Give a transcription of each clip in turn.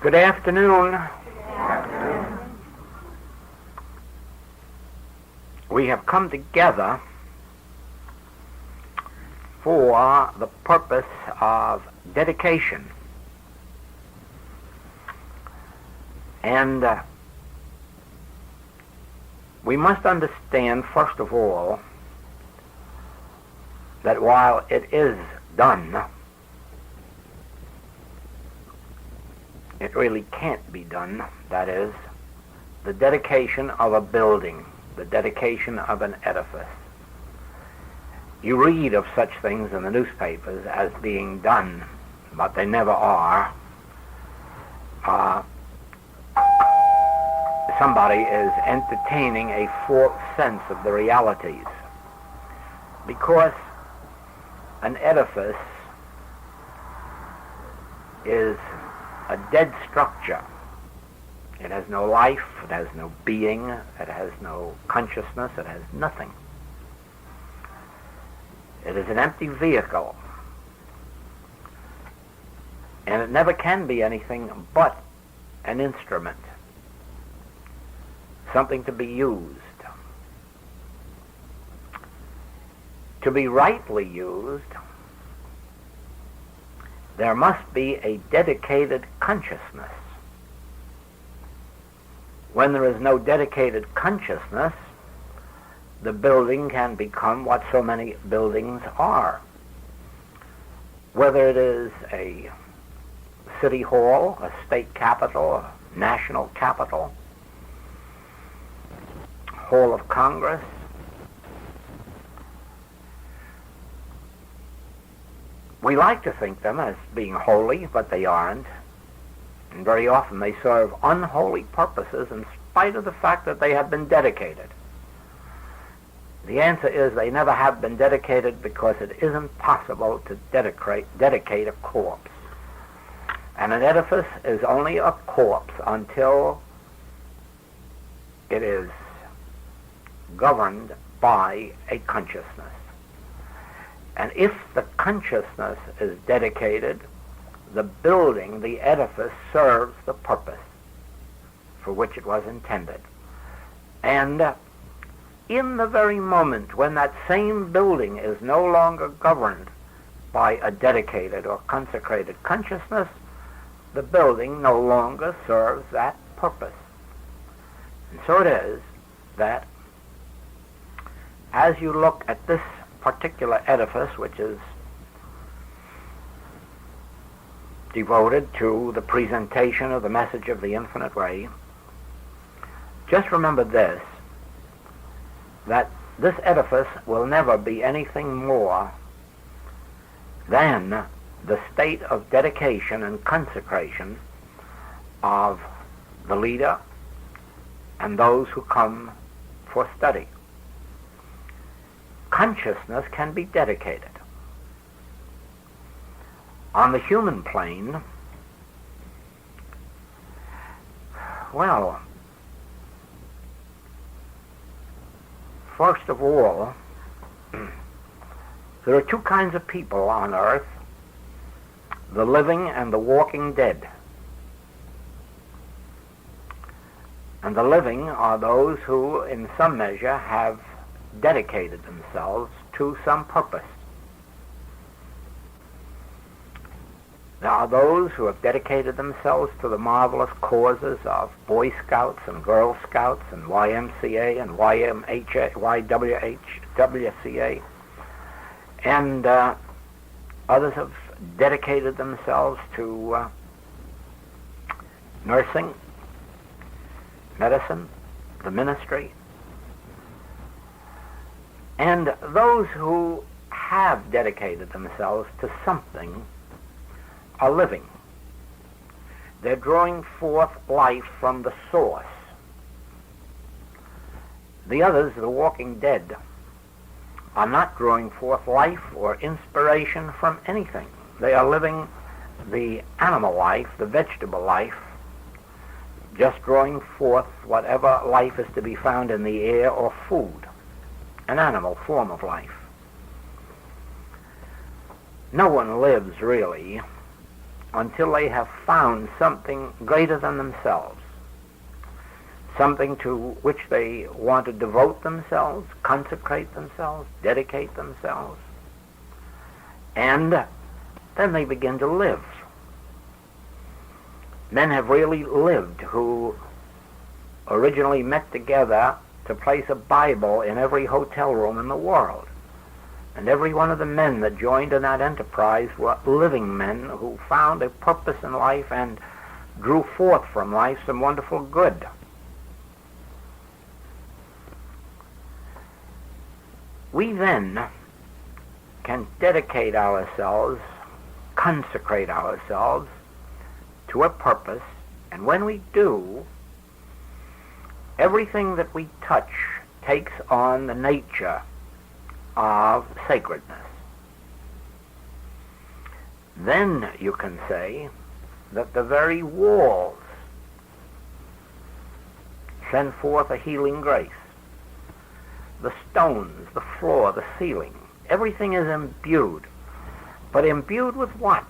Good afternoon. We have come together for the purpose of dedication. And we must understand, first of all, that while it is done, it really can't be done. That is, the dedication of a building, the dedication of an edifice. You read of such things in the newspapers as being done, but they never are. Somebody is entertaining a false sense of the realities, because an edifice is a dead structure. It has no life, it has no being, it has no consciousness, it has nothing. It is an empty vehicle, and it never can be anything but an instrument, something to be used. To be rightly used, there must be a dedicated consciousness. When there is no dedicated consciousness, the building can become what so many buildings are. Whether it is a city hall, a state capitol, a national capitol, hall of Congress, we like to think them as being holy, but they aren't. And very often they serve unholy purposes in spite of the fact that they have been dedicated. The answer is they never have been dedicated because it isn't possible to dedicate a corpse. And an edifice is only a corpse until it is governed by a consciousness. And if the consciousness is dedicated, the building, the edifice, serves the purpose for which it was intended. And in the very moment when that same building is no longer governed by a dedicated or consecrated consciousness, the building no longer serves that purpose. And so it is that as you look at this particular edifice, which is devoted to the presentation of the message of the infinite way, just remember this, that this edifice will never be anything more than the state of dedication and consecration of the leader and those who come for study. Consciousness can be dedicated. On the human plane, well, first of all, there are two kinds of people on earth, the living and the walking dead. And the living are those who, in some measure, have dedicated themselves to some purpose. There are those who have dedicated themselves to the marvelous causes of Boy Scouts and Girl Scouts and YMCA and YWCA, and others have dedicated themselves to nursing, medicine, the ministry. And those who have dedicated themselves to something are living. They're drawing forth life from the source. The others, the walking dead, are not drawing forth life or inspiration from anything. They are living the animal life, the vegetable life, just drawing forth whatever life is to be found in the air or food, an animal form of life. No one lives really until they have found something greater than themselves, something to which they want to devote themselves, consecrate themselves, dedicate themselves, and then they begin to live. Men have really lived who originally met together to place a Bible in every hotel room in the world. And every one of the men that joined in that enterprise were living men who found a purpose in life and drew forth from life some wonderful good. We then can dedicate ourselves, consecrate ourselves to a purpose, and when we do, everything that we touch takes on the nature of sacredness. Then you can say that the very walls send forth a healing grace. The stones, the floor, the ceiling, everything is imbued. But imbued with what?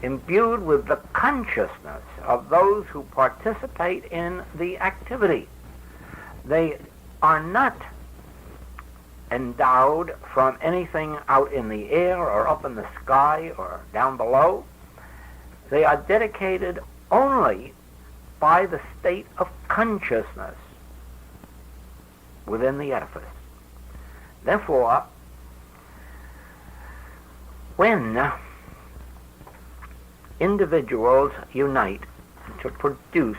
Imbued with the consciousness of those who participate in the activity. They are not endowed from anything out in the air or up in the sky or down below. They are dedicated only by the state of consciousness within the edifice. Therefore, when individuals unite to produce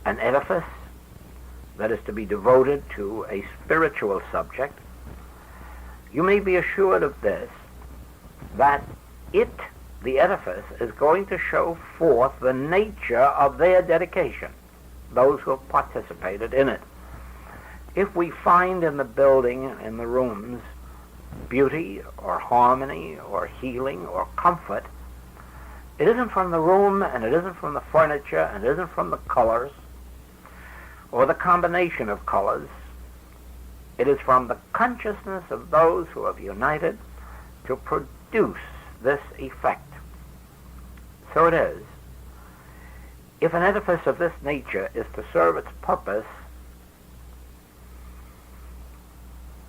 an edifice that is to be devoted to a spiritual subject, you may be assured of this, that the edifice, is going to show forth the nature of their dedication, those who have participated in it. If we find in the building, in the rooms, beauty or harmony or healing or comfort, it isn't from the room, and it isn't from the furniture, and it isn't from the colors or the combination of colors. It is from the consciousness of those who have united to produce this effect. So it is, if an edifice of this nature is to serve its purpose,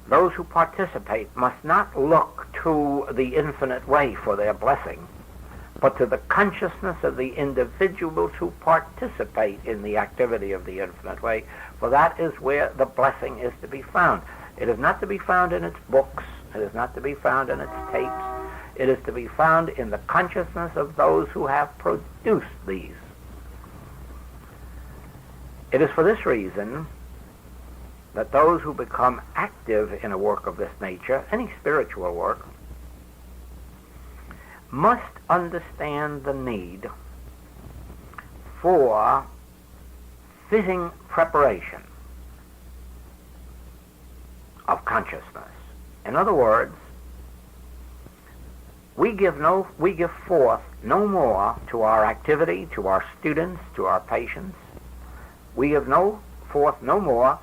those who participate must not look to the infinite way for their blessing, but to the consciousness of the individuals who participate in the activity of the infinite way, for that is where the blessing is to be found. It is not to be found in its books, it is not to be found in its tapes, it is to be found in the consciousness of those who have produced these. It is for this reason that those who become active in a work of this nature, any spiritual work, must understand the need for fitting preparation of consciousness. In other words, we give forth no more to our activity, to our students, to our patients. We give forth no more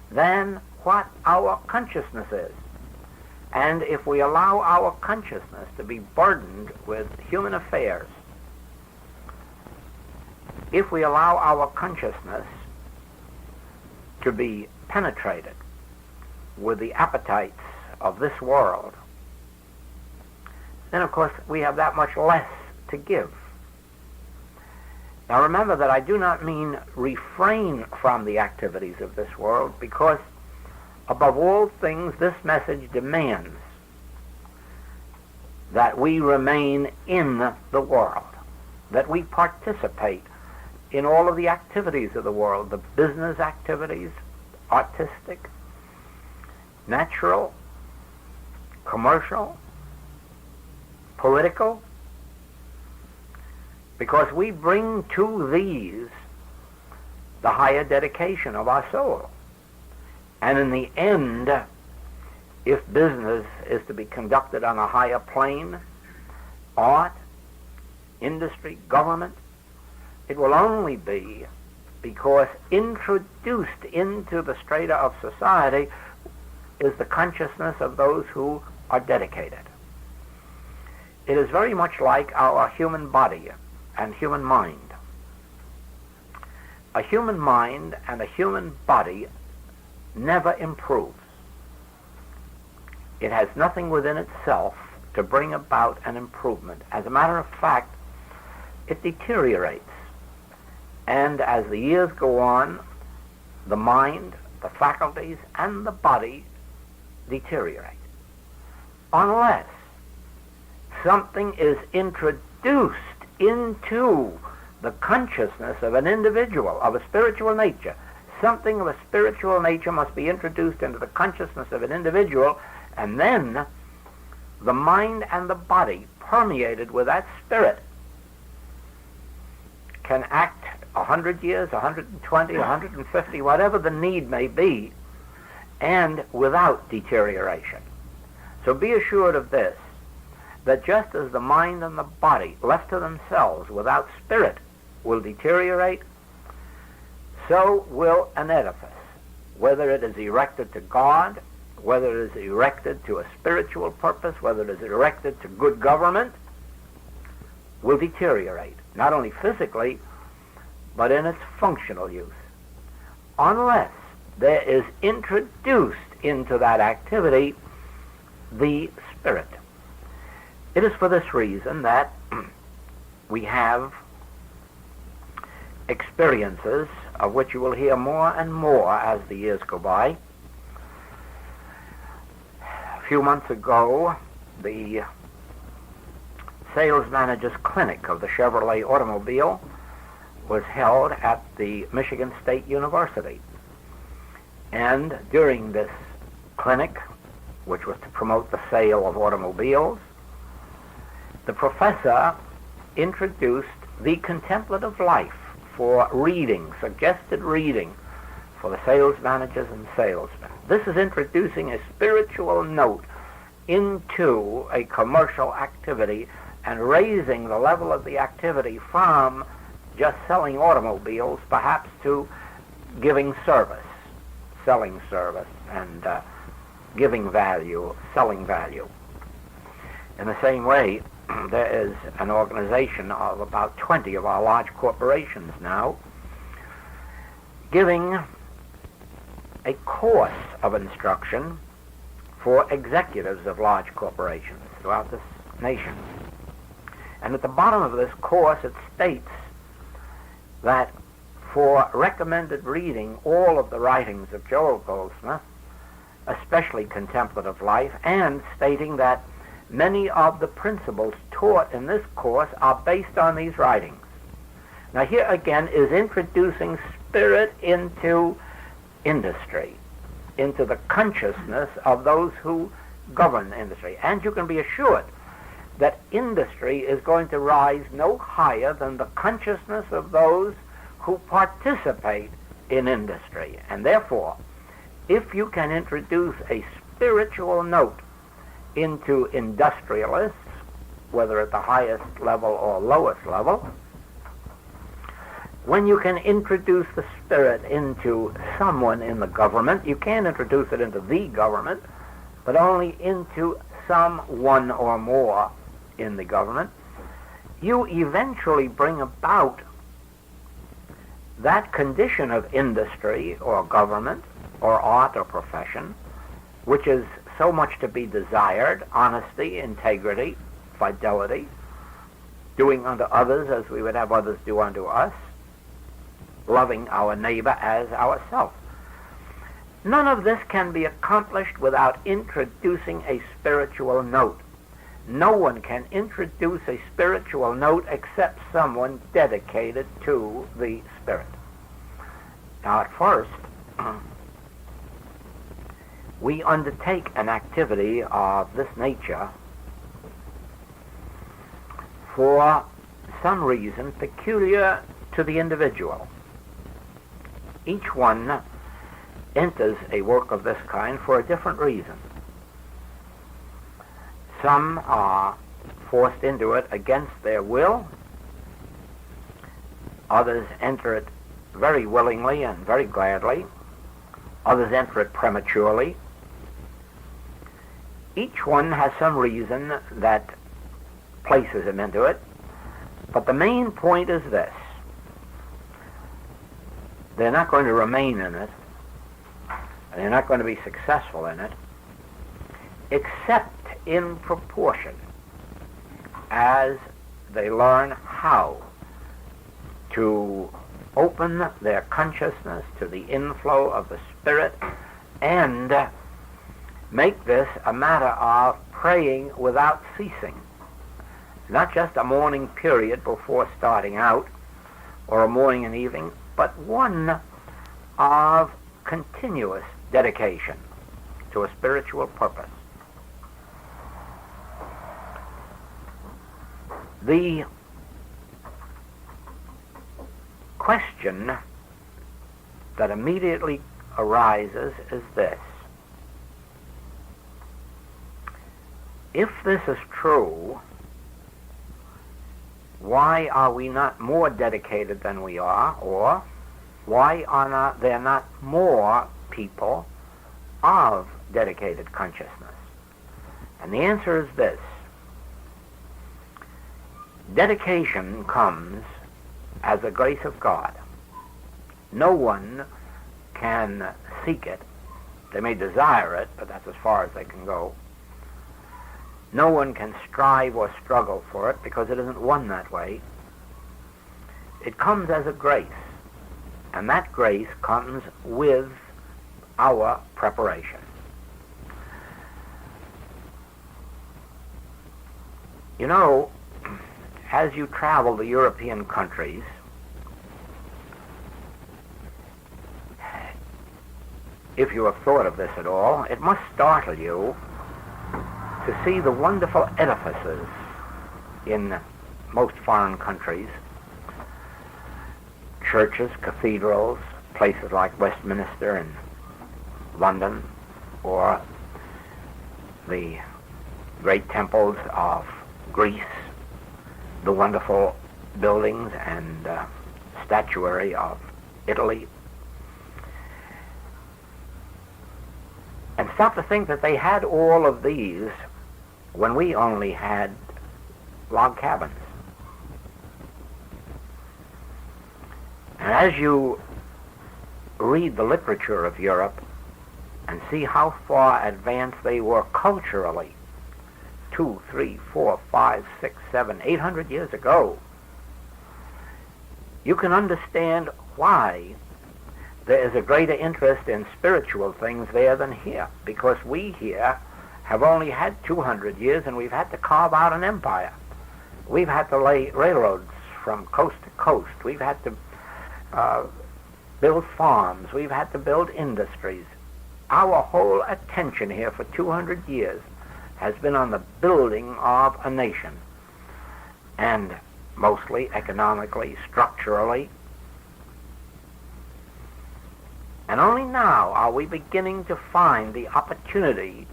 than what our consciousness is. And if we allow our consciousness to be burdened with human affairs, if we allow our consciousness to be penetrated with the appetites of this world, then of course we have that much less to give. Now remember that I do not mean refrain from the activities of this world, because above all things this message demands that we remain in the world, that we participate in all of the activities of the world, the business activities, artistic, natural, commercial, political, because we bring to these the higher dedication of our soul. And in the end, if business is to be conducted on a higher plane, art, industry, government, it will only be because introduced into the strata of society is the consciousness of those who are dedicated. it is very much like our human body and human mind. A human mind and a human body never improves. It has nothing within itself to bring about an improvement. As a matter of fact, it deteriorates. And as the years go on, the mind, the faculties, and the body deteriorate. Unless something is introduced into the consciousness of an individual, of a spiritual nature. Something of a spiritual nature must be introduced into the consciousness of an individual, and then the mind and the body, permeated with that spirit, can act 100 years, 120, 150, whatever the need may be, and without deterioration. So be assured of this, that just as the mind and the body, left to themselves without spirit, will deteriorate, so will an edifice, whether it is erected to God, whether it is erected to a spiritual purpose, whether it is erected to good government, will deteriorate, not only physically, but in its functional use, unless there is introduced into that activity the spirit. It is for this reason that we have experiences of which you will hear more and more as the years go by. A few months ago, the sales manager's clinic of the Chevrolet automobile was held at the Michigan State University. And during this clinic, which was to promote the sale of automobiles, the professor introduced the contemplative life for reading, suggested reading for the sales managers and salesmen. This is introducing a spiritual note into a commercial activity and raising the level of the activity from just selling automobiles perhaps to giving service, selling service, and giving value, selling value. In the same way, there is an organization of about 20 of our large corporations now giving a course of instruction for executives of large corporations throughout this nation. And at the bottom of this course it states that for recommended reading all of the writings of Joel Goldsmith, especially Contemplative Life, and stating that many of the principles taught in this course are based on these writings. Now here again is introducing spirit into industry, into the consciousness of those who govern industry. And you can be assured that industry is going to rise no higher than the consciousness of those who participate in industry. And therefore, if you can introduce a spiritual note into industrialists, whether at the highest level or lowest level, when you can introduce the spirit into someone in the government, you can't introduce it into the government, but only into someone or more in the government, you eventually bring about that condition of industry or government or art or profession, which is so much to be desired: honesty, integrity, fidelity, doing unto others as we would have others do unto us, loving our neighbor as ourselves. None of this can be accomplished without introducing a spiritual note. No one can introduce a spiritual note except someone dedicated to the Spirit. Now at first, we undertake an activity of this nature for some reason peculiar to the individual. Each one enters a work of this kind for a different reason. Some are forced into it against their will. Others enter it very willingly and very gladly. Others enter it prematurely. Each one has some reason that places him into it. But the main point is this. They're not going to remain in it, and they're not going to be successful in it, except in proportion as they learn how to open their consciousness to the inflow of the Spirit and make this a matter of praying without ceasing. Not just a morning period before starting out, or a morning and evening, but one of continuous dedication to a spiritual purpose. The question that immediately arises is this. If this is true, why are we not more dedicated than we are, or why are there not more people of dedicated consciousness? And the answer is this. Dedication comes as a grace of God. No one can seek it. They may desire it, but that's as far as they can go. No one can strive or struggle for it because it isn't won that way. It comes as a grace, and that grace comes with our preparation. You know, as you travel the European countries, if you have thought of this at all, it must startle you to see the wonderful edifices in most foreign countries, churches, cathedrals, places like Westminster in London, or the great temples of Greece, the wonderful buildings and statuary of Italy. And stop to think that they had all of these when we only had log cabins. And as you read the literature of Europe and see how far advanced they were culturally, 2, 3, 4, 5, 6, 7, 800 years ago, you can understand why there is a greater interest in spiritual things there than here, because we here have only had 200 years and we've had to carve out an empire. We've had to lay railroads from coast to coast. We've had to build farms. We've had to build industries. Our whole attention here for 200 years has been on the building of a nation, and mostly economically, structurally. And only now are we beginning to find the opportunity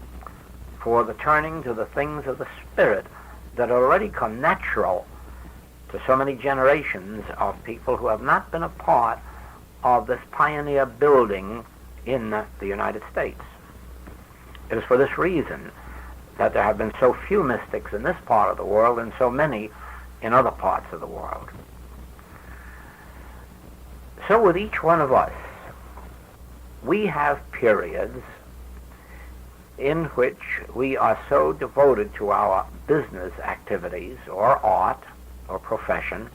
for the turning to the things of the Spirit that already come natural to so many generations of people who have not been a part of this pioneer building in the United States. It is for this reason that there have been so few mystics in this part of the world and so many in other parts of the world. So with each one of us, we have periods in which we are so devoted to our business activities or art or profession,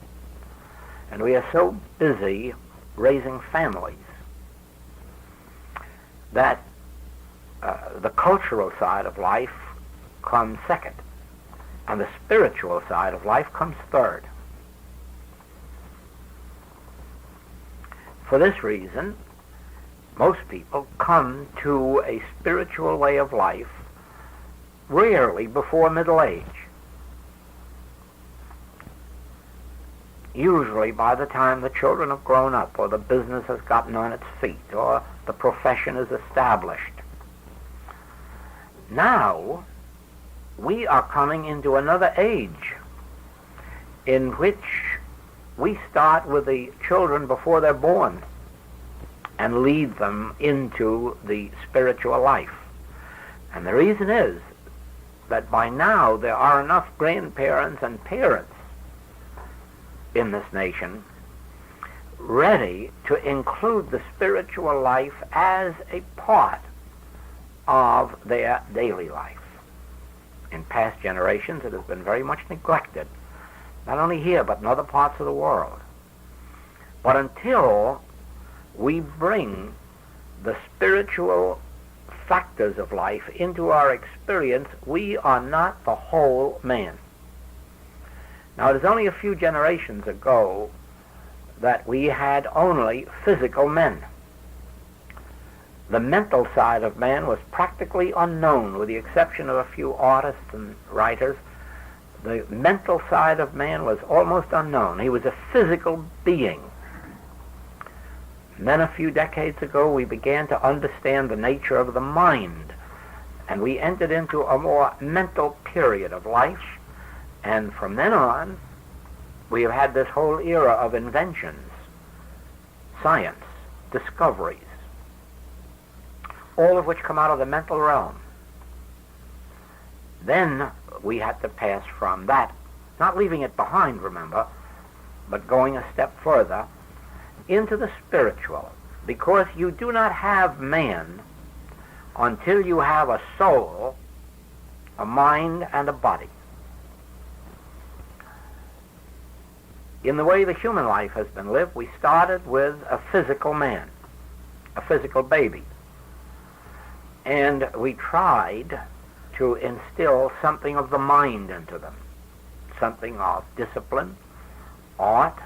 and we are so busy raising families that the cultural side of life comes second, and the spiritual side of life comes third. For this reason, most people come to a spiritual way of life rarely before middle age. Usually by the time the children have grown up, or the business has gotten on its feet, or the profession is established. Now, we are coming into another age in which we start with the children before they're born and lead them into the spiritual life. And the reason is that by now there are enough grandparents and parents in this nation ready to include the spiritual life as a part of their daily life. In past generations, it has been very much neglected, not only here, but in other parts of the world. But until we bring the spiritual factors of life into our experience, we are not the whole man. Now, it is only a few generations ago that we had only physical men. The mental side of man was practically unknown, with the exception of a few artists and writers. The mental side of man was almost unknown. He was a physical being. And then a few decades ago, we began to understand the nature of the mind, and we entered into a more mental period of life. And from then on, we have had this whole era of inventions, science, discoveries, all of which come out of the mental realm. Then we had to pass from that, not leaving it behind, remember, but going a step further into the spiritual, because you do not have man until you have a soul, a mind, and a body. In the way the human life has been lived, we started with a physical man, a physical baby. And we tried to instill something of the mind into them, something of discipline, art,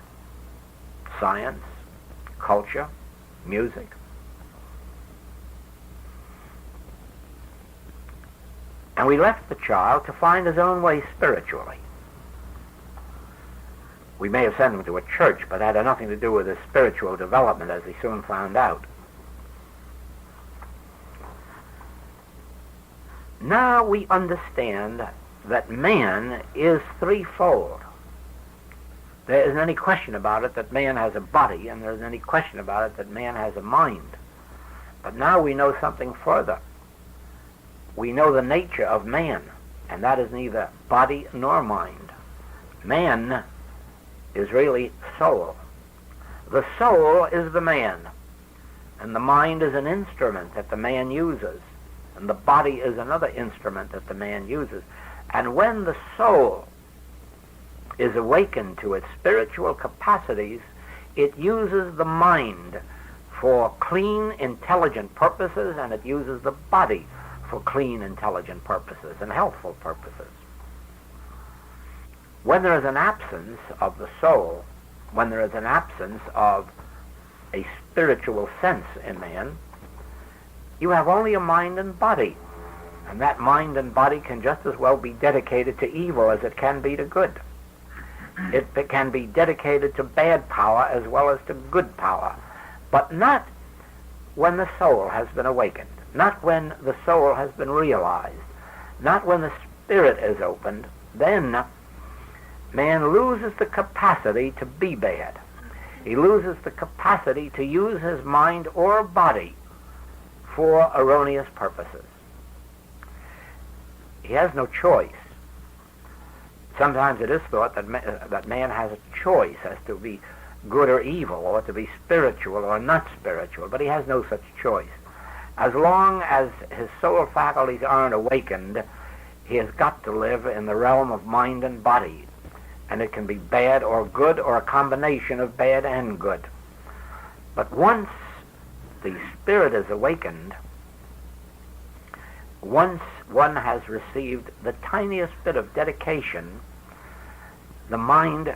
science, culture, music. And we left the child to find his own way spiritually. We may have sent him to a church, but that had nothing to do with his spiritual development, as he soon found out. Now we understand that man is threefold. There isn't any question about it that man has a body, and there isn't any question about it that man has a mind. But now we know something further. We know the nature of man, and that is neither body nor mind. Man is really soul. The soul is the man, and the mind is an instrument that the man uses, and the body is another instrument that the man uses. And when the soul is awakened to its spiritual capacities, it uses the mind for clean, intelligent purposes, and it uses the body for clean, intelligent purposes and healthful purposes. When there is an absence of the soul, when there is an absence of a spiritual sense in man, you have only a mind and body. And that mind and body can just as well be dedicated to evil as it can be to good. It can be dedicated to bad power as well as to good power, but not when the soul has been awakened, not when the soul has been realized, not when the spirit is opened. Then man loses the capacity to be bad. He loses the capacity to use his mind or body for erroneous purposes. He has no choice. Sometimes it is thought that man has a choice as to be good or evil, or to be spiritual or not spiritual, but he has no such choice. As long as his soul faculties aren't awakened, he has got to live in the realm of mind and body, and it can be bad or good, or a combination of bad and good. But once the spirit is awakened, once one has received the tiniest bit of dedication, the mind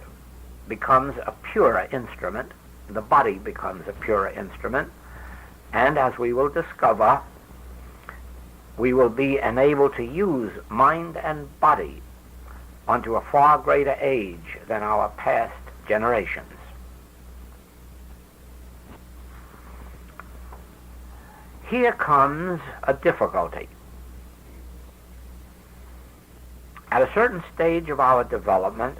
becomes a purer instrument, the body becomes a purer instrument, and as we will discover, we will be enabled to use mind and body unto a far greater age than our past generations. Here comes a difficulty. At a certain stage of our development,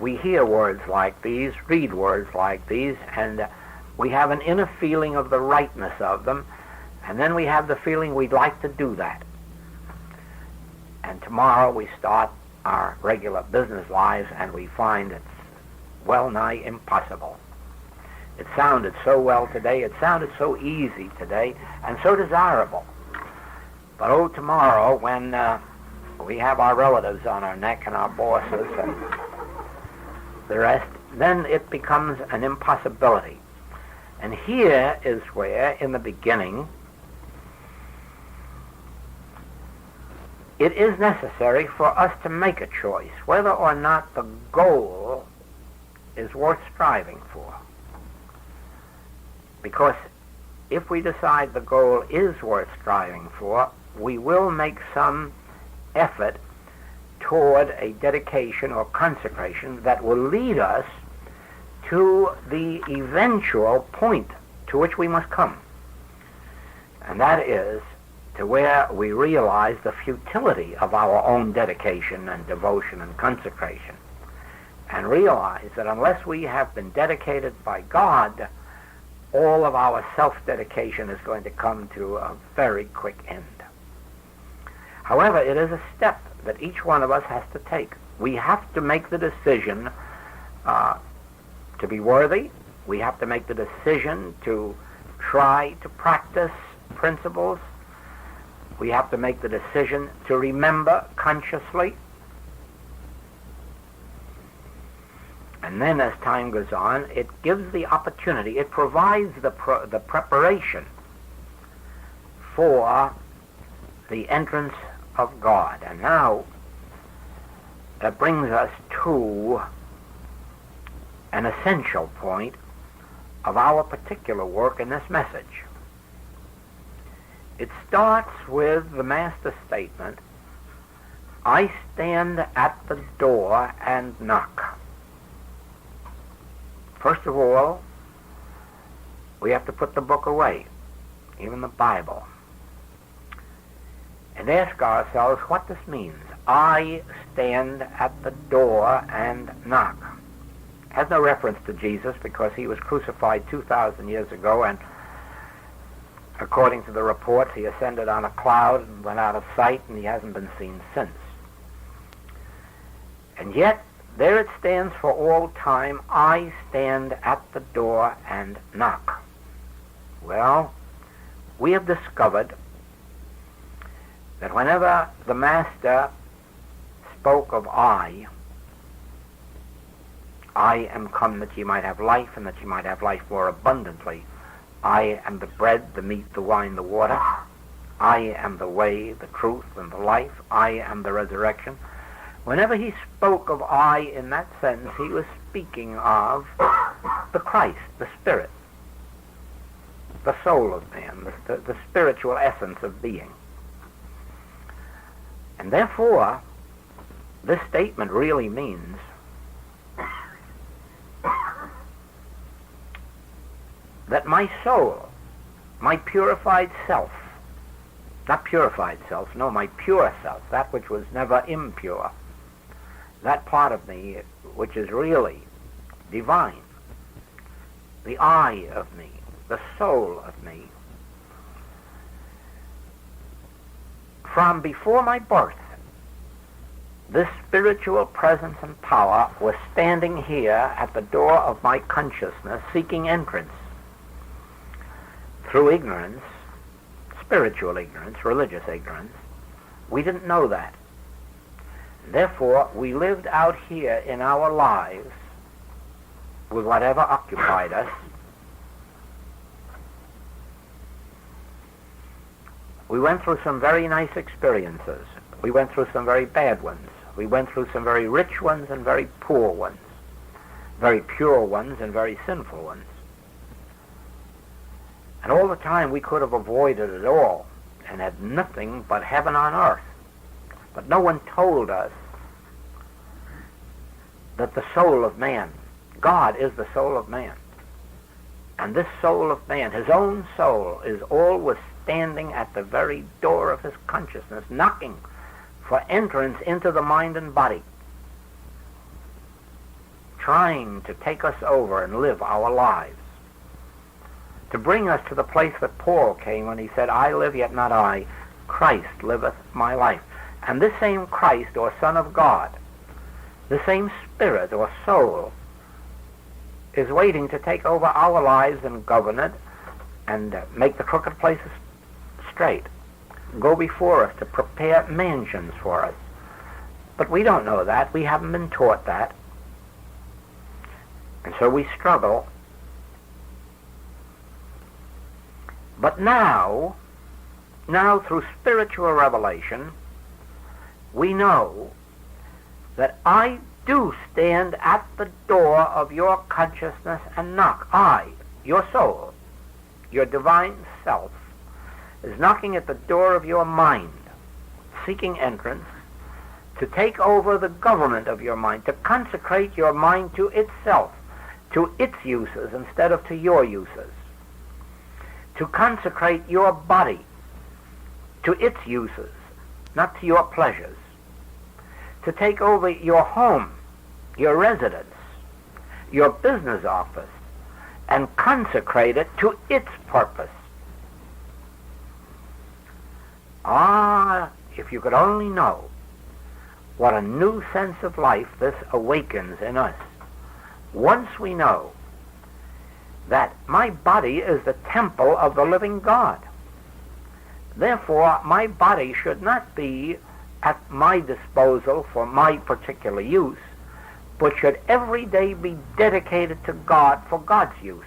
we hear words like these, read words like these, and we have an inner feeling of the rightness of them, and then we have the feeling we'd like to do that. and tomorrow we start our regular business lives and we find it's well nigh impossible. It sounded so well today, it sounded so easy today, and so desirable. But tomorrow when we have our relatives on our neck and our bosses and the rest, then it becomes an impossibility. And here is where, in the beginning, it is necessary for us to make a choice whether or not the goal is worth striving for. Because if we decide the goal is worth striving for, we will make some effort toward a dedication or consecration that will lead us to the eventual point to which we must come. And that is to where we realize the futility of our own dedication and devotion and consecration, and realize that unless we have been dedicated by God, all of our self-dedication is going to come to a very quick end. However, it is a step that each one of us has to take. We have to make the decision to be worthy. We have to make the decision to try to practice principles. We have to make the decision to remember consciously. And then as time goes on, it gives the opportunity, it provides the preparation for the entrance of God. And now that brings us to an essential point of our particular work in this message. It starts with the master statement, I stand at the door and knock. First of all, we have to put the book away, even the Bible, and ask ourselves what this means. I stand at the door and knock. It has no reference to Jesus because he was crucified 2,000 years ago, and according to the reports, he ascended on a cloud and went out of sight, and he hasn't been seen since. And yet, there it stands for all time, I stand at the door and knock. Well, we have discovered that whenever the Master spoke of I am come that ye might have life, and that ye might have life more abundantly. I am the bread, the meat, the wine, the water. I am the way, the truth, and the life. I am the resurrection. Whenever he spoke of I in that sentence, he was speaking of the Christ, the Spirit, the soul of man, the spiritual essence of being. And therefore, this statement really means that my soul, my purified self, not purified self, no, my pure self, that which was never impure, that part of me which is really divine, the I of me, the soul of me, from before my birth, this spiritual presence and power was standing here at the door of my consciousness, seeking entrance. Through ignorance, spiritual ignorance, religious ignorance, we didn't know that. Therefore, we lived out here in our lives with whatever occupied us. We went through some very nice experiences. We went through some very bad ones. We went through some very rich ones and very poor ones, very pure ones and very sinful ones. And all the time we could have avoided it all and had nothing but heaven on earth. But no one told us that the soul of man, God is the soul of man. And this soul of man, his own soul, is always standing at the very door of his consciousness, knocking for entrance into the mind and body, trying to take us over and live our lives, to bring us to the place that Paul came when he said, I live yet not I, Christ liveth my life. And this same Christ or Son of God, the same Spirit or soul, is waiting to take over our lives and govern it and make the crooked places straight, go before us to prepare mansions for us. But we don't know that. We haven't been taught that. And so we struggle. But now through spiritual revelation, we know that I do stand at the door of your consciousness and knock. I, your soul, your divine self, is knocking at the door of your mind, seeking entrance, to take over the government of your mind, to consecrate your mind to itself, to its uses instead of to your uses, to consecrate your body to its uses, not to your pleasures, to take over your home, your residence, your business office, and consecrate it to its purpose. Ah, if you could only know what a new sense of life this awakens in us. Once we know that my body is the temple of the living God, therefore my body should not be at my disposal for my particular use, but should every day be dedicated to God for God's use.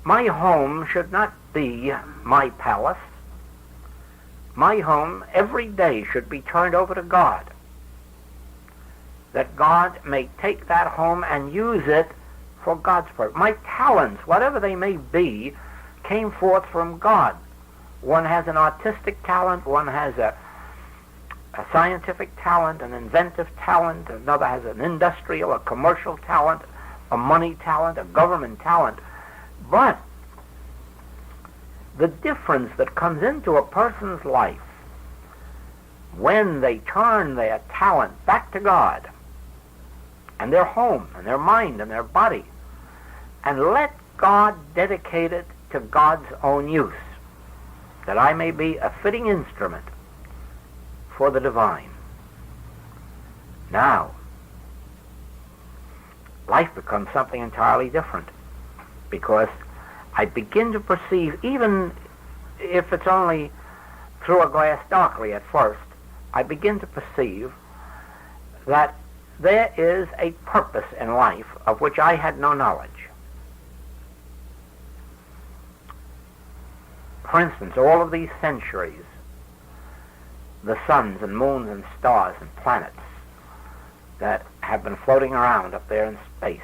My home should not be my palace. My home every day should be turned over to God, that God may take that home and use it for God's purpose. My talents, whatever they may be, came forth from God. One has an artistic talent, one has a scientific talent, an inventive talent, another has an industrial, a commercial talent, a money talent, a government talent. But the difference that comes into a person's life when they turn their talent back to God and their home and their mind and their body and let God dedicate it to God's own use, that I may be a fitting instrument for the divine. Now, life becomes something entirely different, because I begin to perceive, even if it's only through a glass darkly at first, I begin to perceive that there is a purpose in life of which I had no knowledge. For instance, all of these centuries, the suns and moons and stars and planets that have been floating around up there in space,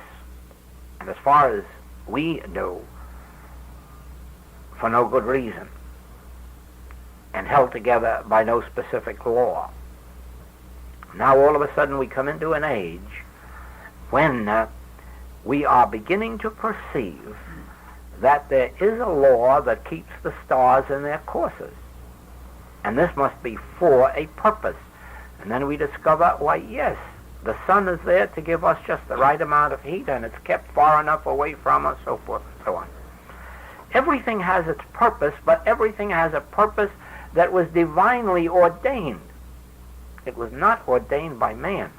and as far as we know, for no good reason, and held together by no specific law. Now all of a sudden we come into an age when we are beginning to perceive that there is a law that keeps the stars in their courses, and this must be for a purpose. And then we discover, why, yes, the sun is there to give us just the right amount of heat, and it's kept far enough away from us, so forth and so on. Everything has its purpose, but everything has a purpose that was divinely ordained. It was not ordained by man.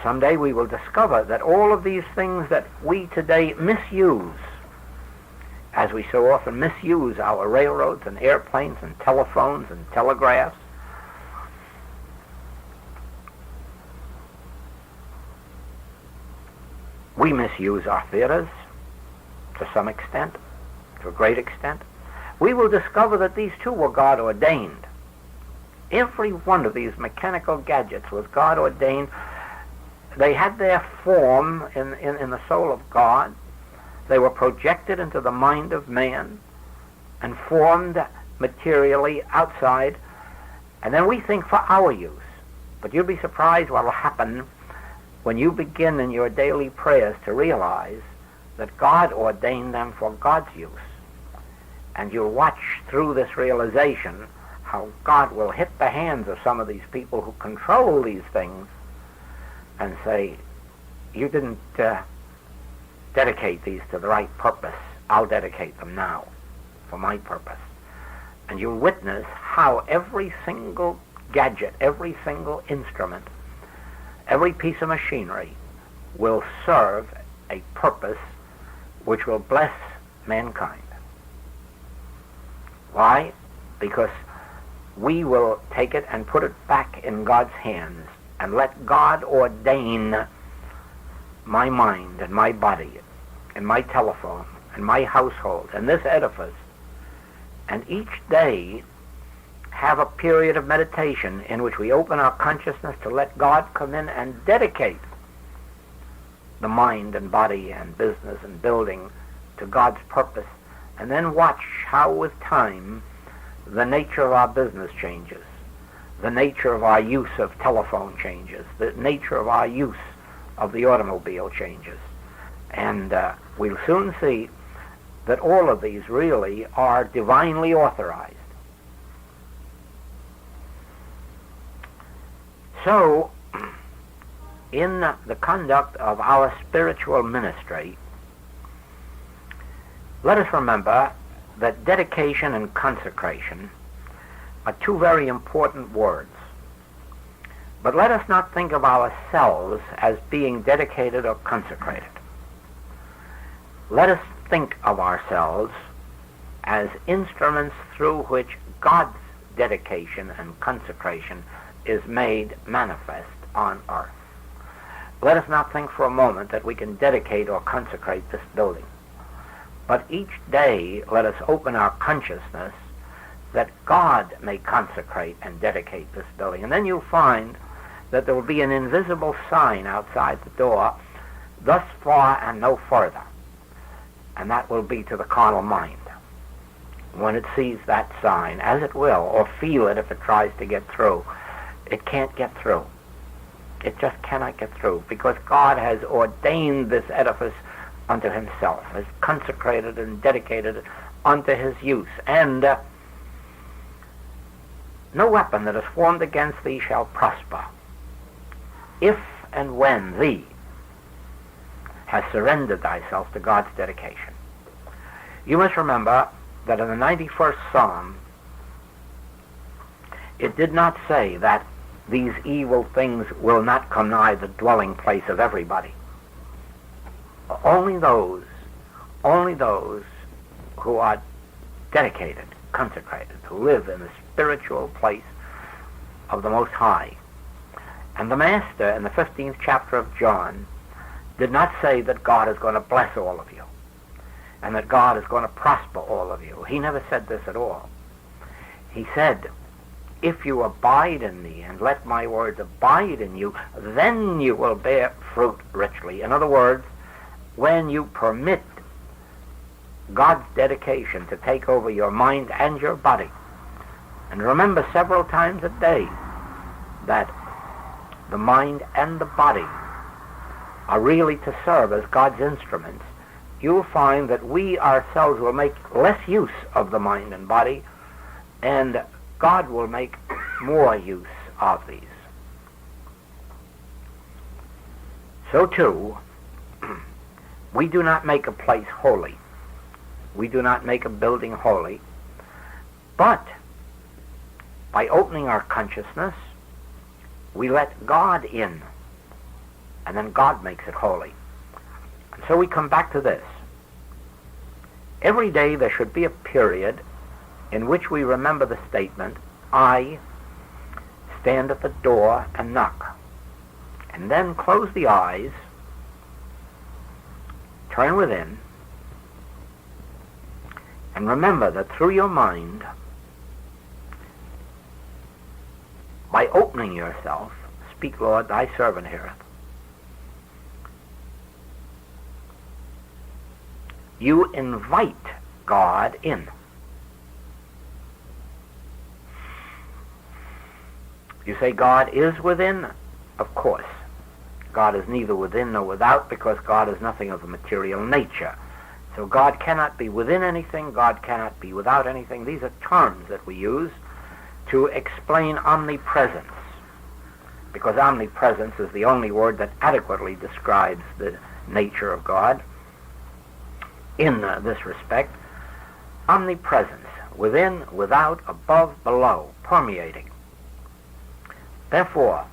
Someday we will discover that all of these things that we today misuse, as we so often misuse our railroads and airplanes and telephones and telegraphs, we misuse our theaters to some extent, to a great extent. We will discover that these too were God ordained. Every one of these mechanical gadgets was God ordained. They had their form in the soul of God. They were projected into the mind of man and formed materially outside, and then we think for our use. But you'll be surprised what will happen when you begin in your daily prayers to realize that God ordained them for God's use. And you'll watch through this realization how God will hit the hands of some of these people who control these things and say, you didn't dedicate these to the right purpose. I'll dedicate them now for my purpose. And you'll witness how every single gadget, every single instrument, every piece of machinery will serve a purpose which will bless mankind. Why? Because we will take it and put it back in God's hands and let God ordain my mind and my body and my telephone and my household and this edifice, and each day have a period of meditation in which we open our consciousness to let God come in and dedicate the mind and body and business and building to God's purpose, and then watch how with time the nature of our business changes, the nature of our use of telephone changes, the nature of our use of the automobile changes. And we'll soon see that all of these really are divinely authorized. So, in the conduct of our spiritual ministry, let us remember that dedication and consecration are two very important words. But let us not think of ourselves as being dedicated or consecrated. Let us think of ourselves as instruments through which God's dedication and consecration is made manifest on earth. Let us not think for a moment that we can dedicate or consecrate this building. But each day let us open our consciousness that God may consecrate and dedicate this building. And then you'll find that there will be an invisible sign outside the door, thus far and no further. And that will be to the carnal mind. When it sees that sign, as it will, or feel it if it tries to get through, it can't get through. It just cannot get through, because God has ordained this edifice unto himself, has consecrated and dedicated it unto his use. And no weapon that is formed against thee shall prosper, if and when thee has surrendered thyself to God's dedication. You must remember that in the 91st Psalm, it did not say that these evil things will not come nigh the dwelling place of everybody. Only those who are dedicated, consecrated, who live in the spiritual place of the Most High. And the Master, in the 15th chapter of John, did not say that God is going to bless all of you and that God is going to prosper all of you. He never said this at all. He said, if you abide in me and let my words abide in you, then you will bear fruit richly. In other words, when you permit God's dedication to take over your mind and your body, and remember several times a day that the mind and the body are really to serve as God's instruments, you'll find that we ourselves will make less use of the mind and body, and God will make more use of these. So too, we do not make a place holy. We do not make a building holy. But by opening our consciousness, we let God in, and then God makes it holy. And so we come back to this. Every day there should be a period in which we remember the statement, I stand at the door and knock. And then close the eyes, turn within, and remember that through your mind, by opening yourself, speak, Lord, thy servant heareth. You invite God in. You say God is within? Of course. God is neither within nor without, because God is nothing of a material nature. So God cannot be within anything, God cannot be without anything. These are terms that we use to explain omnipresence, because omnipresence is the only word that adequately describes the nature of God in this respect. Omnipresence. within, without, above, below, permeating. Therefore,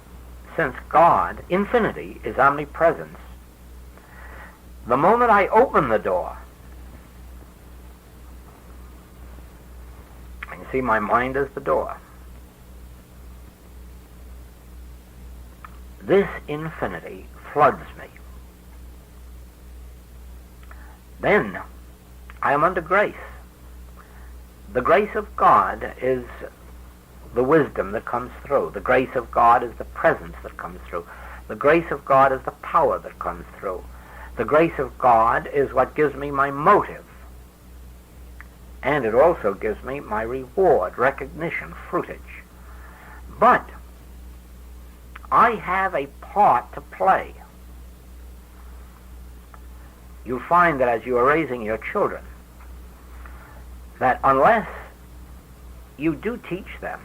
since God, infinity, is omnipresence, the moment I open the door, I can see my mind as the door. This infinity floods me. Then I am under grace. The grace of God is the wisdom that comes through. The grace of God is the presence that comes through. The grace of God is the power that comes through. The grace of God is what gives me my motive. And it also gives me my reward, recognition, fruitage. But I have a part to play. You'll find that as you are raising your children, that unless you do teach them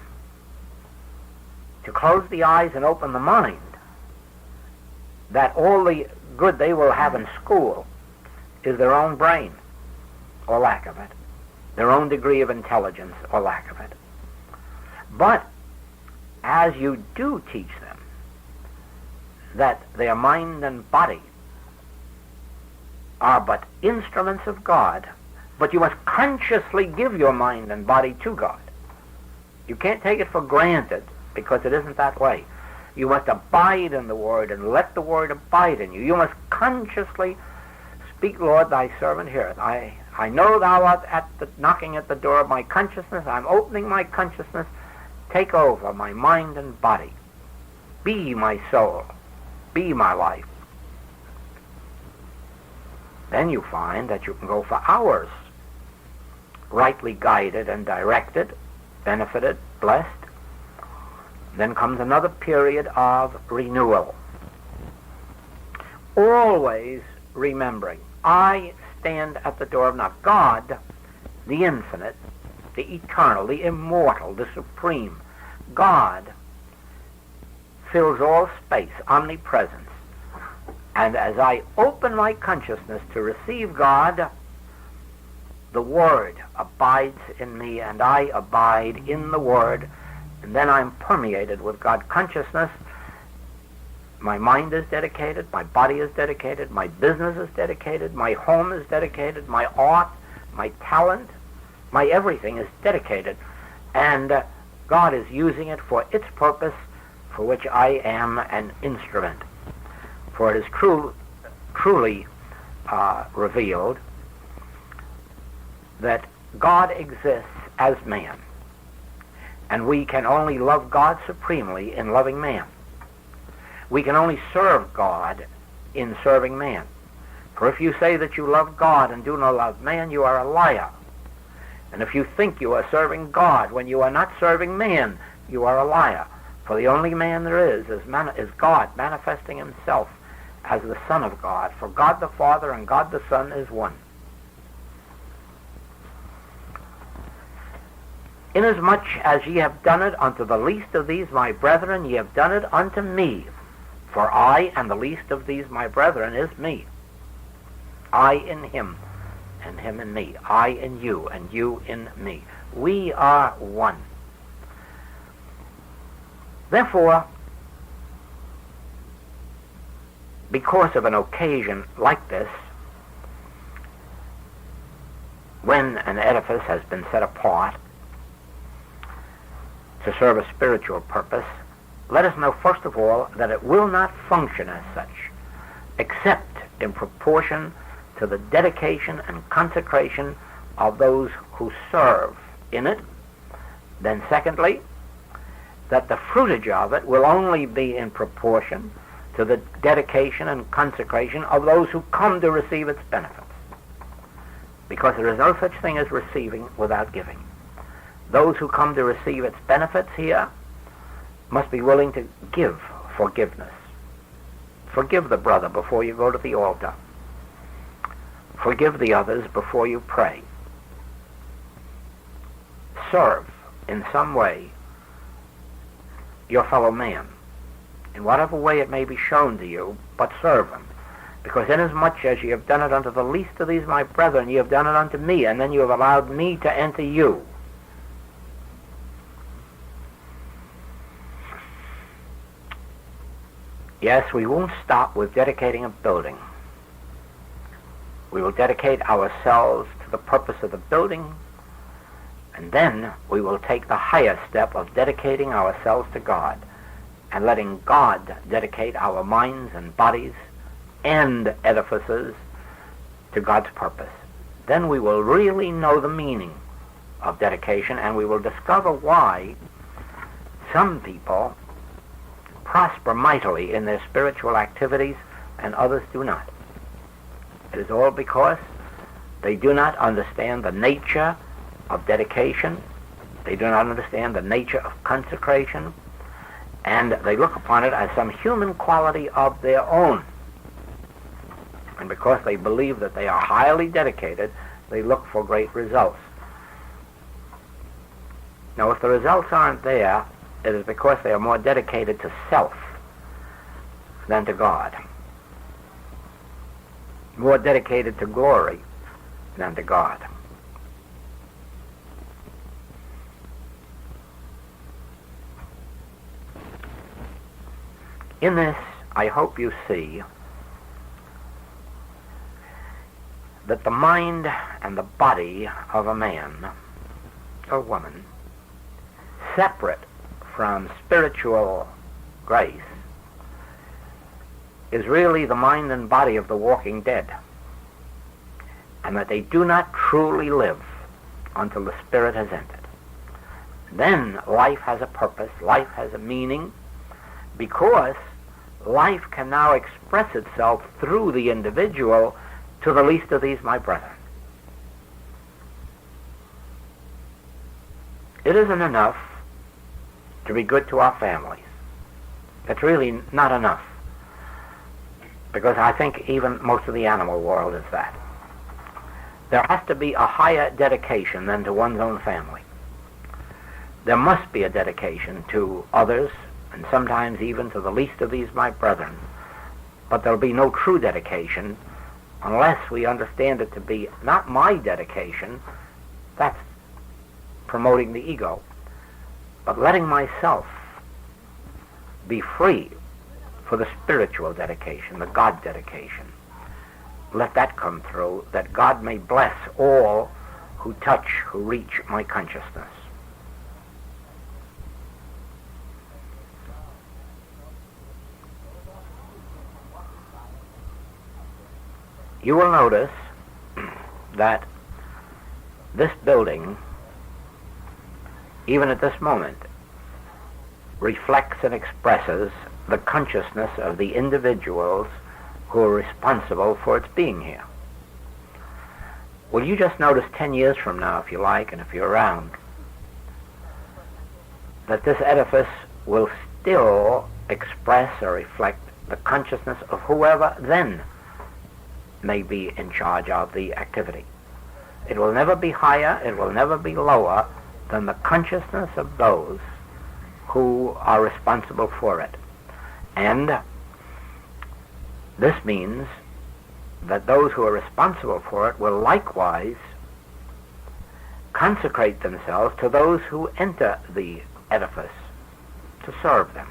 to close the eyes and open the mind, that all the good they will have in school is their own brain, or lack of it, their own degree of intelligence, or lack of it. But as you do teach them that their mind and body are but instruments of God, but you must consciously give your mind and body to God. You can't take it for granted, because it isn't that way. You must abide in the Word and let the Word abide in you. You must consciously speak, Lord, thy servant heareth. I know thou art knocking at the door of my consciousness. I'm opening my consciousness. Take over my mind and body. Be my soul. Be my life. Then you find that you can go for hours, rightly guided and directed, benefited, blessed. Then comes another period of renewal. Always remembering, I stand at the door of knock. God, the infinite, the eternal, the immortal, the supreme, God fills all space, omnipresence. And as I open my consciousness to receive God, the Word abides in me, and I abide in the Word, and then I'm permeated with God consciousness. My mind is dedicated, my body is dedicated, my business is dedicated, my home is dedicated, my art, my talent, my everything is dedicated, and God is using it for its purpose, for which I am an instrument. For it is truly revealed that God exists as man, and we can only love God supremely in loving man. We can only serve God in serving man. For if you say that you love God and do not love man, you are a liar. And if you think you are serving God when you are not serving man, you are a liar. For the only man there is God manifesting himself as the Son of God. For God the Father and God the Son is one. Inasmuch as ye have done it unto the least of these my brethren, ye have done it unto me. For I and the least of these my brethren is me. I in him, and him in me. I in you, and you in me. We are one. Therefore, because of an occasion like this, when an edifice has been set apart to serve a spiritual purpose, let us know first of all that it will not function as such, except in proportion to the dedication and consecration of those who serve in it. Then secondly, that the fruitage of it will only be in proportion to the dedication and consecration of those who come to receive its benefits. Because there is no such thing as receiving without giving. Those who come to receive its benefits here must be willing to give forgiveness. Forgive the brother before you go to the altar. Forgive the others before you pray. Serve in some way your fellow man, in whatever way it may be shown to you, but serve him. Because inasmuch as ye have done it unto the least of these my brethren, ye have done it unto me, and then you have allowed me to enter you. Yes, we won't stop with dedicating a building. We will dedicate ourselves to the purpose of the building, and then we will take the higher step of dedicating ourselves to God and letting God dedicate our minds and bodies and edifices to God's purpose. Then we will really know the meaning of dedication, and we will discover why some people prosper mightily in their spiritual activities and others do not. It is all because they do not understand the nature of dedication, they do not understand the nature of consecration, and they look upon it as some human quality of their own. And because they believe that they are highly dedicated, they look for great results. Now, if the results aren't there, it is because they are more dedicated to self than to God, more dedicated to glory than to God. In this, I hope you see that the mind and the body of a man or woman, separate from spiritual grace, is really the mind and body of the walking dead, and that they do not truly live until the Spirit has entered. Then life has a purpose, life has a meaning, because life can now express itself through the individual to the least of these, my brethren. It isn't enough to be good to our families. It's really not enough, because I think even most of the animal world is that. There has to be a higher dedication than to one's own family. There must be a dedication to others, and sometimes even to the least of these, my brethren. But there'll be no true dedication unless we understand it to be not my dedication, that's promoting the ego, but letting myself be free for the spiritual dedication, the God dedication. Let that come through, that God may bless all who touch, who reach my consciousness. You will notice that this building, even at this moment, reflects and expresses the consciousness of the individuals who are responsible for its being here. Well, you just notice 10 years from now, if you like, and if you're around, that this edifice will still express or reflect the consciousness of whoever then may be in charge of the activity. It will never be higher, it will never be lower than the consciousness of those who are responsible for it. And this means that those who are responsible for it will likewise consecrate themselves to those who enter the edifice to serve them.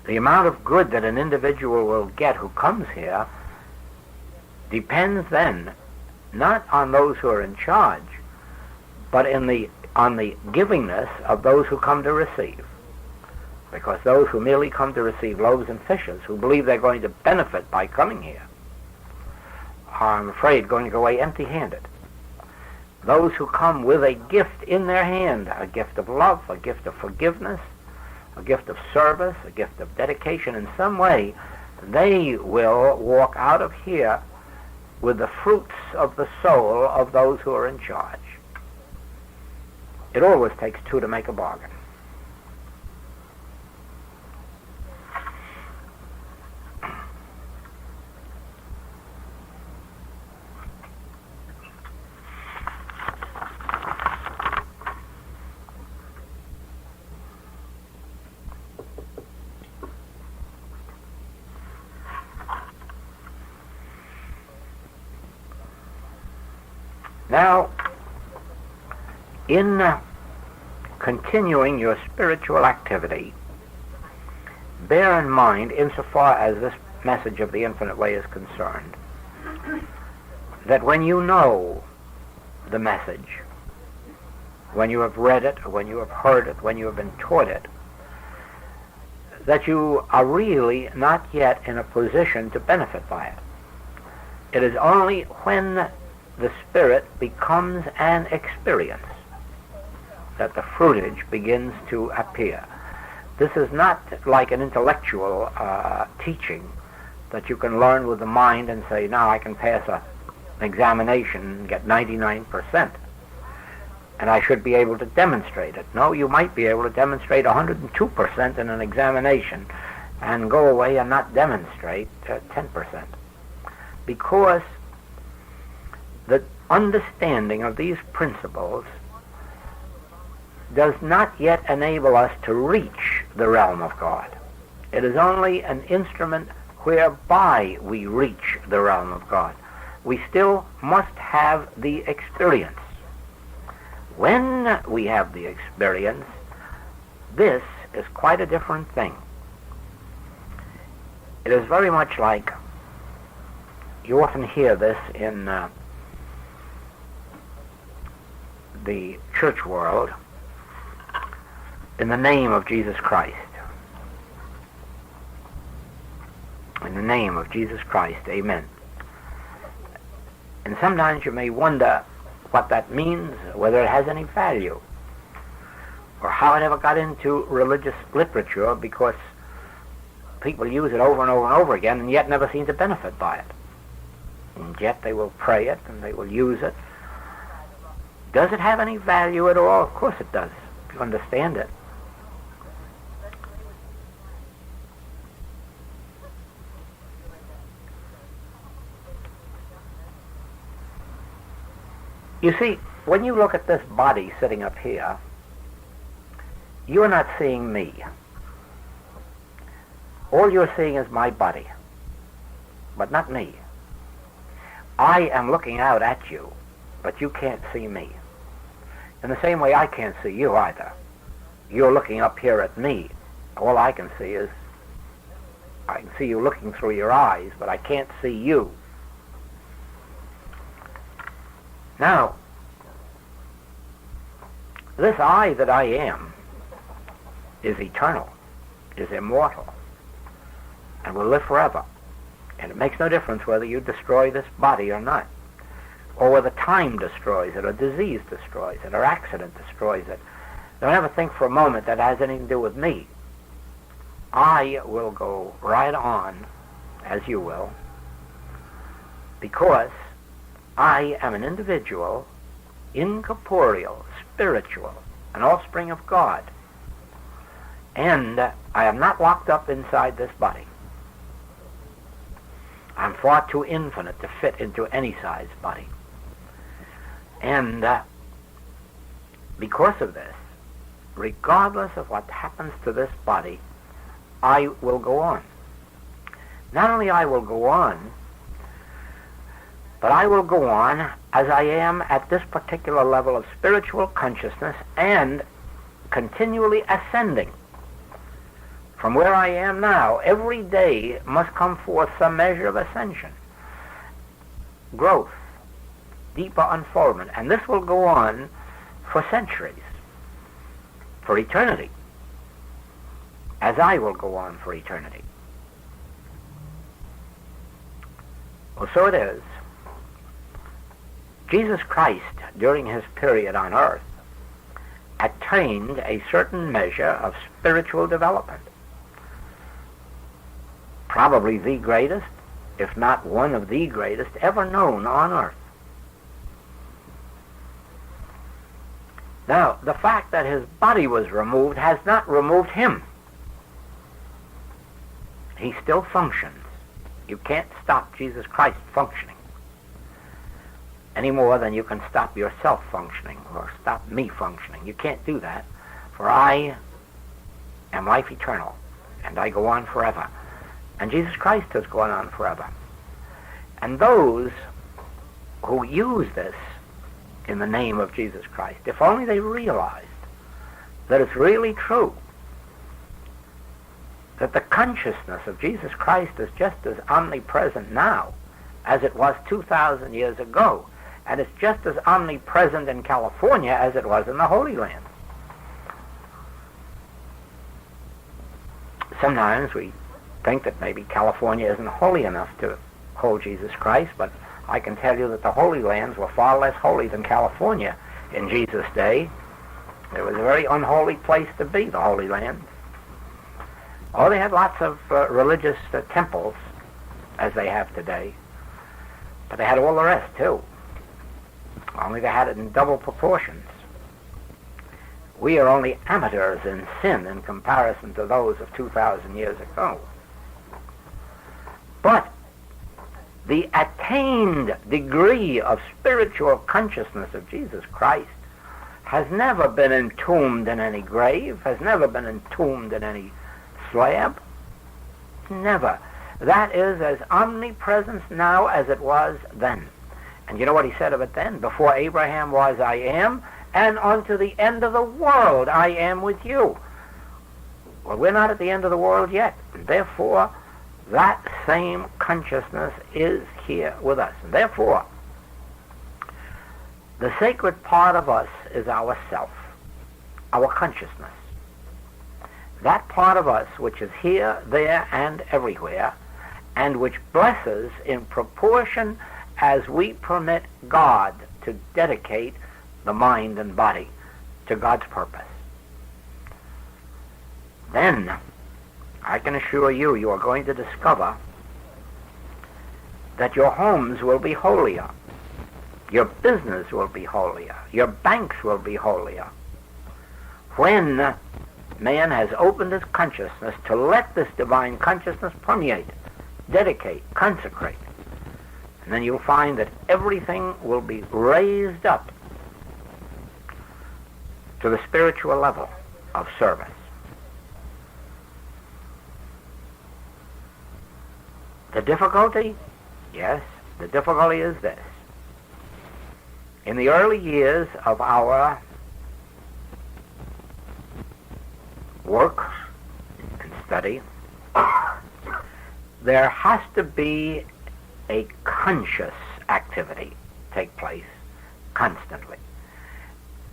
The amount of good that an individual will get who comes here depends then not on those who are in charge, but on the givingness of those who come to receive. Because those who merely come to receive loaves and fishes, who believe they're going to benefit by coming here, are, I'm afraid, going to go away empty-handed. Those who come with a gift in their hand, a gift of love, a gift of forgiveness, a gift of service, a gift of dedication in some way, they will walk out of here with the fruits of the soul of those who are in charge. It always takes two to make a bargain. Now, in continuing your spiritual activity, bear in mind, insofar as this message of the infinite way is concerned, that when you know the message, when you have read it, or when you have heard it, when you have been taught it, that you are really not yet in a position to benefit by it. It is only when the Spirit becomes an experience that the fruitage begins to appear. This is not like an intellectual teaching that you can learn with the mind and say, now I can pass an examination and get 99%, and I should be able to demonstrate it. No, you might be able to demonstrate 102% in an examination and go away and not demonstrate 10%. Because the understanding of these principles does not yet enable us to reach the realm of God. It is only an instrument whereby we reach the realm of God. We still must have the experience. When we have the experience, this is quite a different thing. It is very much like, you often hear this in the church world, in the name of Jesus Christ. In the name of Jesus Christ, amen. And sometimes you may wonder what that means, whether it has any value, or how it ever got into religious literature, because people use it over and over and over again and yet never seem to benefit by it. And yet they will pray it and they will use it. Does it have any value at all? Of course it does, if you understand it. You see, when you look at this body sitting up here, you are not seeing me. All you're seeing is my body, but not me. I am looking out at you, but you can't see me. In the same way, I can't see you either. You're looking up here at me. All I can see is, I can see you looking through your eyes, but I can't see you. Now, this I that I am is eternal, is immortal, and will live forever. And it makes no difference whether you destroy this body or not, or whether time destroys it, or disease destroys it, or accident destroys it. Don't ever think for a moment that has anything to do with me. I will go right on, as you will, because I am an individual, incorporeal, spiritual, an offspring of God. And I am not locked up inside this body. I'm far too infinite to fit into any size body. And because of this, regardless of what happens to this body, I will go on. Not only I will go on, but I will go on as I am at this particular level of spiritual consciousness and continually ascending. From where I am now, every day must come forth some measure of ascension, growth, deeper unfoldment, and this will go on for centuries, for eternity, as I will go on for eternity. Well, so it is. Jesus Christ, during his period on earth, attained a certain measure of spiritual development. Probably the greatest, if not one of the greatest, ever known on earth. Now, the fact that his body was removed has not removed him. He still functions. You can't stop Jesus Christ functioning any more than you can stop yourself functioning or stop me functioning. You can't do that, for I am life eternal, and I go on forever. And Jesus Christ has gone on forever. And those who use this in the name of Jesus Christ, if only they realized that it's really true, that the consciousness of Jesus Christ is just as omnipresent now as it was 2,000 years ago. And it's just as omnipresent in California as it was in the Holy Land. Sometimes we think that maybe California isn't holy enough to hold Jesus Christ, but I can tell you that the Holy Lands were far less holy than California in Jesus' day. It was a very unholy place to be, the Holy Land. Oh, they had lots of religious temples, as they have today, but they had all the rest, too. Only they had it in double proportions. We are only amateurs in sin in comparison to those of 2,000 years ago. But the attained degree of spiritual consciousness of Jesus Christ has never been entombed in any grave, has never been entombed in any slab. Never. That is as omnipresent now as it was then. And you know what he said of it then? Before Abraham was, I am, and unto the end of the world I am with you. Well, we're not at the end of the world yet. And therefore, that same consciousness is here with us. And therefore, the sacred part of us is our self, our consciousness. That part of us which is here, there, and everywhere, and which blesses in proportion as we permit God to dedicate the mind and body to God's purpose. Then, I can assure you, you are going to discover that your homes will be holier, your business will be holier, your banks will be holier, when man has opened his consciousness to let this divine consciousness permeate, dedicate, consecrate. And then you'll find that everything will be raised up to the spiritual level of service. The difficulty? Yes, the difficulty is this. In the early years of our work and study, there has to be a conscious activity take place constantly.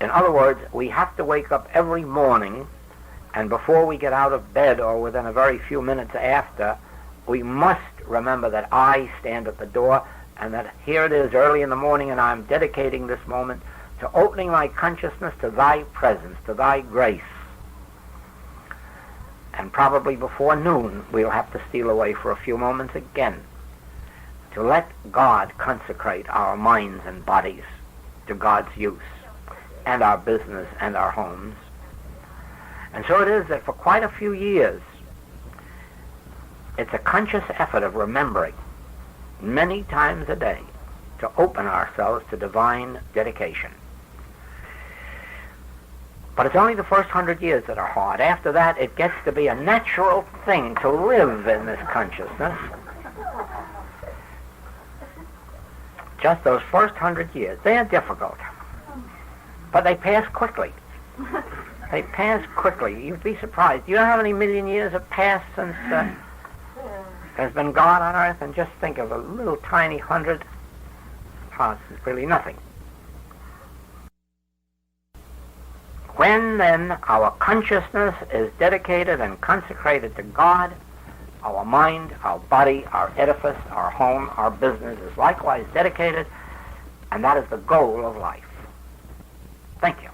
In other words, we have to wake up every morning, and before we get out of bed or within a very few minutes after, we must remember that I stand at the door and that here it is early in the morning and I'm dedicating this moment to opening my consciousness to thy presence, to thy grace. And probably before noon we'll have to steal away for a few moments again to let God consecrate our minds and bodies to God's use, and our business and our homes. And so it is that for quite a few years, it's a conscious effort of remembering many times a day to open ourselves to divine dedication. But it's only the first 100 years that are hard. After that, it gets to be a natural thing to live in this consciousness. Just those first 100 years, they are difficult, but they pass quickly. They pass quickly. You'd be surprised. Do you know how many million years have passed since there's been God on earth? And just think of a little tiny 100. It's really nothing. When then our consciousness is dedicated and consecrated to God, our mind, our body, our edifice, our home, our business is likewise dedicated, and that is the goal of life. Thank you.